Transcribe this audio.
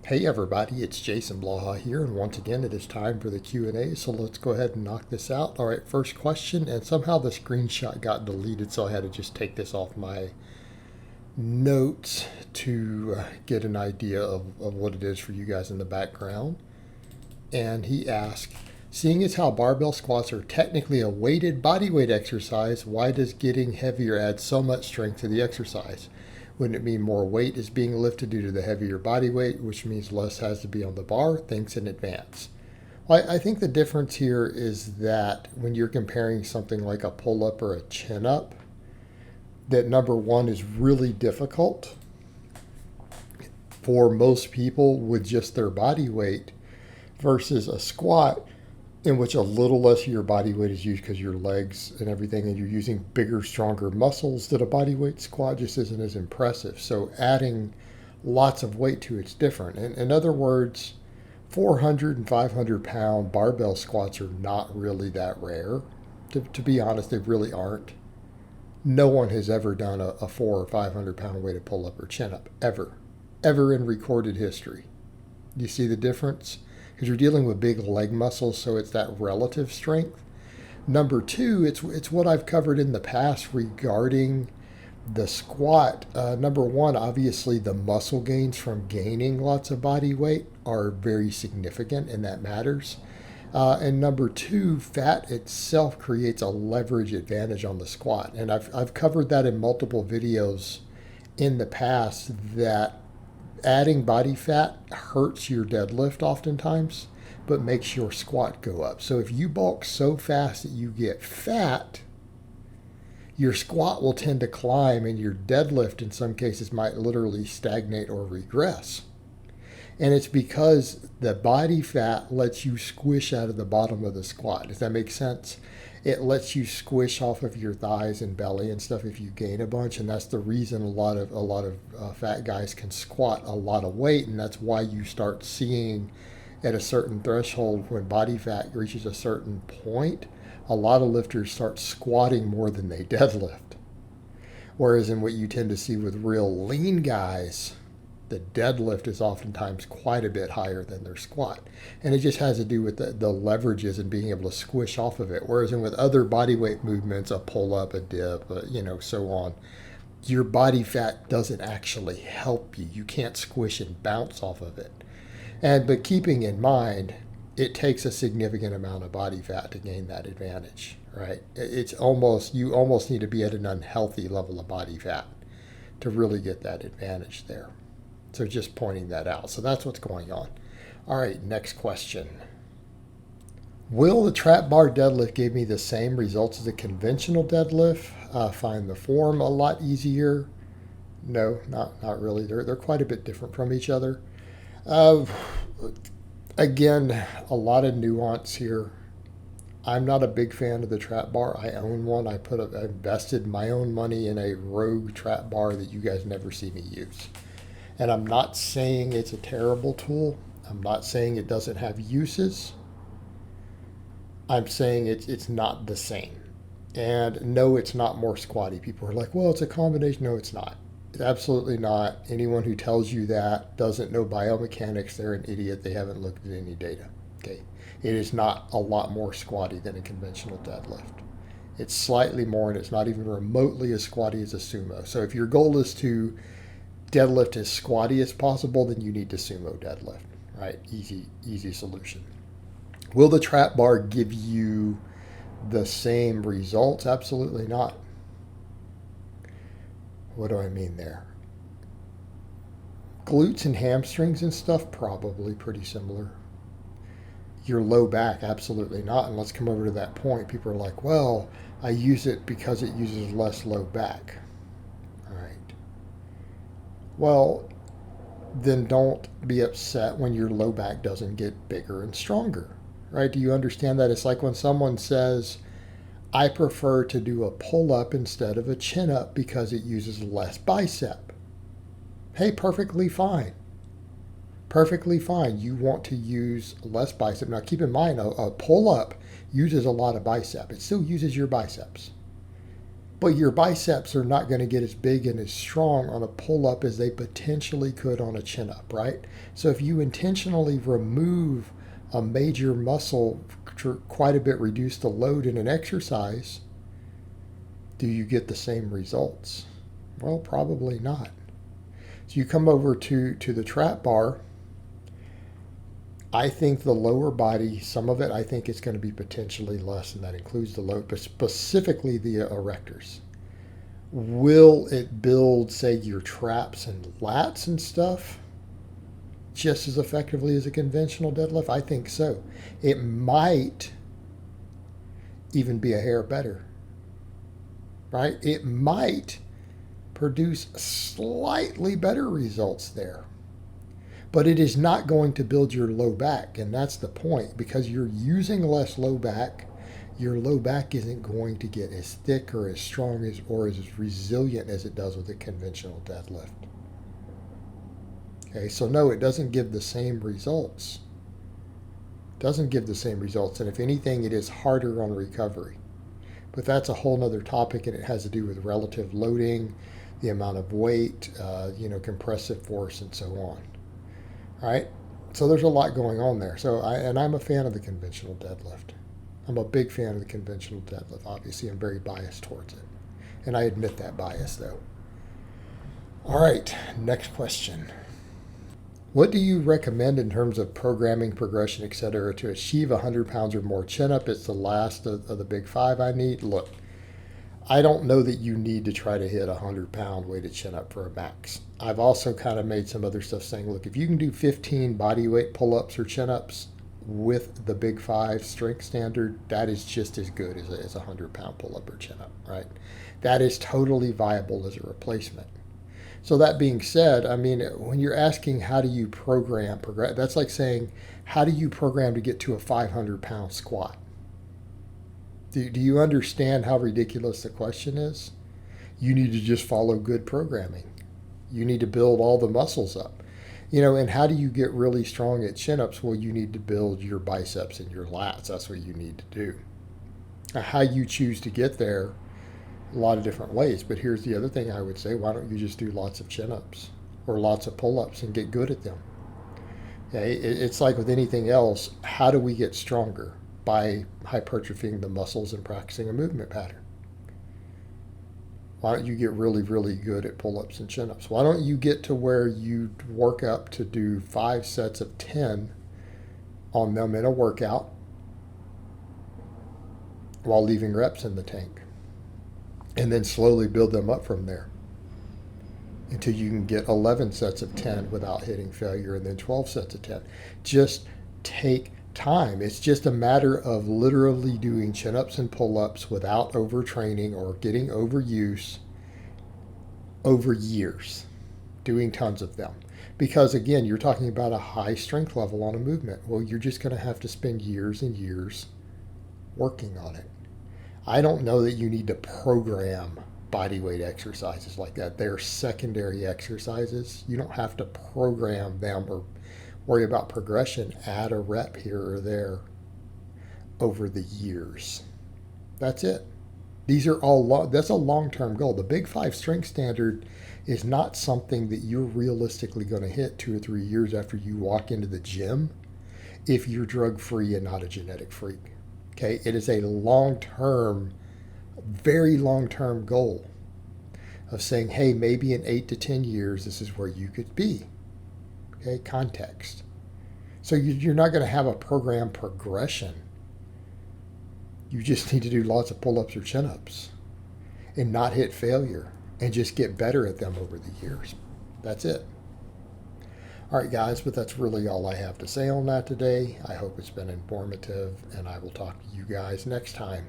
Hey everybody, it's Jason Blaha here, and once again it is time for the Q&A, so let's go ahead and knock this out. All right, first question, and somehow the screenshot got deleted, so I had to just take this off my notes to get an idea of what it is for you guys in the background. And he asked, seeing as how barbell squats are technically a weighted body weight exercise, why does getting heavier add so much strength to the exercise? Wouldn't it mean more weight is being lifted due to the heavier body weight, which means less has to be on the bar? Thanks in advance. Well, I think the difference here is that when you're comparing something like a pull-up or a chin-up, that number one is really difficult for most people with just their body weight versus a squat in which a little less of your body weight is used because your legs and everything, and you're using bigger, stronger muscles, that a body weight squat just isn't as impressive. So adding lots of weight to it's different. In other words, 400 and 500 pound barbell squats are not really that rare. To be honest, they really aren't. No one has ever done a 400 or 500 pound weighted pull up or chin up, ever in recorded history. You see the difference? Because you're dealing with big leg muscles, so it's that relative strength. Number two, it's what I've covered in the past regarding the squat. Number one, obviously the muscle gains from gaining lots of body weight are very significant, and that matters. And number two, fat itself creates a leverage advantage on the squat. And I've covered that in multiple videos in the past, that adding body fat hurts your deadlift oftentimes, but makes your squat go up. So if you bulk so fast that you get fat, your squat will tend to climb, and your deadlift in some cases might literally stagnate or regress. And it's because the body fat lets you squish out of the bottom of the squat. Does that make sense? It lets you squish off of your thighs and belly and stuff if you gain a bunch, and that's the reason a lot of fat guys can squat a lot of weight, and that's why you start seeing at a certain threshold, when body fat reaches a certain point, a lot of lifters start squatting more than they deadlift. Whereas in what you tend to see with real lean guys, the deadlift is oftentimes quite a bit higher than their squat. And it just has to do with the leverages and being able to squish off of it. Whereas with other body weight movements, a pull-up, a dip, so on, your body fat doesn't actually help you. You can't squish and bounce off of it. But keeping in mind, it takes a significant amount of body fat to gain that advantage, right? You almost need to be at an unhealthy level of body fat to really get that advantage there. So just pointing that out. So that's what's going on. All right, next question. Will the trap bar deadlift give me the same results as a conventional deadlift? Find the form a lot easier? No, not really. They're quite a bit different from each other. Again, a lot of nuance here. I'm not a big fan of the trap bar. I own one. I invested my own money in a rogue trap bar that you guys never see me use. And I'm not saying it's a terrible tool. I'm not saying it doesn't have uses. I'm saying it's not the same. And no, it's not more squatty. People are like, well, it's a combination. No, it's not. It's absolutely not. Anyone who tells you that doesn't know biomechanics. They're an idiot. They haven't looked at any data. Okay. It is not a lot more squatty than a conventional deadlift. It's slightly more, and it's not even remotely as squatty as a sumo. So if your goal is to deadlift as squatty as possible, then you need to sumo deadlift, right? Easy solution. Will the trap bar give you the same results? Absolutely not. What do I mean there? Glutes and hamstrings and stuff, probably pretty similar. Your low back, absolutely not. And let's come over to that point. People are like, well, I use it because it uses less low back. Well, then don't be upset when your low back doesn't get bigger and stronger, right? Do you understand that? It's like when someone says, I prefer to do a pull-up instead of a chin-up because it uses less bicep. Hey, perfectly fine. Perfectly fine. You want to use less bicep. Now, keep in mind, a pull-up uses a lot of bicep. It still uses your biceps. But your biceps are not going to get as big and as strong on a pull-up as they potentially could on a chin-up, right? So if you intentionally remove a major muscle, quite a bit reduce the load in an exercise, do you get the same results? Well, probably not. So you come over to the trap bar. I think the lower body, some of it, I think it's going to be potentially less, and that includes the load, but specifically the erectors. Will it build, say, your traps and lats and stuff just as effectively as a conventional deadlift? I think so. It might even be a hair better, right? It might produce slightly better results there. But it is not going to build your low back, and that's the point. Because you're using less low back, your low back isn't going to get as thick or as strong as or as resilient as it does with a conventional deadlift. Okay, so no, it doesn't give the same results. It doesn't give the same results, and if anything, it is harder on recovery. But that's a whole nother topic, and it has to do with relative loading, the amount of weight, compressive force, and so on. All right, so there's a lot going on there. I'm a fan of the conventional deadlift. I'm a big fan of the conventional deadlift. Obviously, I'm very biased towards it, and I admit that bias, though. All right, next question. What do you recommend in terms of programming, progression, etc., to achieve 100 pounds or more chin-up? It's the last of the big five I need. Look, I don't know that you need to try to hit a 100-pound weighted chin-up for a max. I've also kind of made some other stuff saying, look, if you can do 15 body weight pull-ups or chin-ups with the big five strength standard, that is just as good as a 100-pound pull-up or chin-up, right? That is totally viable as a replacement. So that being said, I mean, when you're asking how do you program, that's like saying, how do you program to get to a 500-pound squat? Do you understand how ridiculous the question is? You need to just follow good programming. You need to build all the muscles up. And how do you get really strong at chin-ups? Well, you need to build your biceps and your lats. That's what you need to do. Now, how you choose to get there, a lot of different ways. But here's the other thing I would say. Why don't you just do lots of chin-ups or lots of pull-ups and get good at them? Okay? It's like with anything else. How do we get stronger? By hypertrophying the muscles and practicing a movement pattern. Why don't you get really, really good at pull-ups and chin-ups? Why don't you get to where you work up to do 5 sets of 10 on them in a workout while leaving reps in the tank? And then slowly build them up from there until you can get 11 sets of 10 without hitting failure, and then 12 sets of 10. Just take time. It's just a matter of literally doing chin-ups and pull-ups without overtraining or getting overuse over years, doing tons of them. Because again, you're talking about a high strength level on a movement. Well, you're just going to have to spend years and years working on it. I don't know that you need to program body weight exercises like that. They're secondary exercises. You don't have to program them or worry about progression, add a rep here or there over the years. That's it. These are all that's a long-term goal. The Big Five strength standard is not something that you're realistically going to hit 2 or 3 years after you walk into the gym if you're drug-free and not a genetic freak. Okay, it is a long-term, very long-term goal of saying, hey, maybe in 8 to 10 years, this is where you could be. Okay, context. So you're not going to have a program progression. You just need to do lots of pull-ups or chin-ups and not hit failure and just get better at them over the years. That's it. All right, guys, but that's really all I have to say on that today. I hope it's been informative, and I will talk to you guys next time.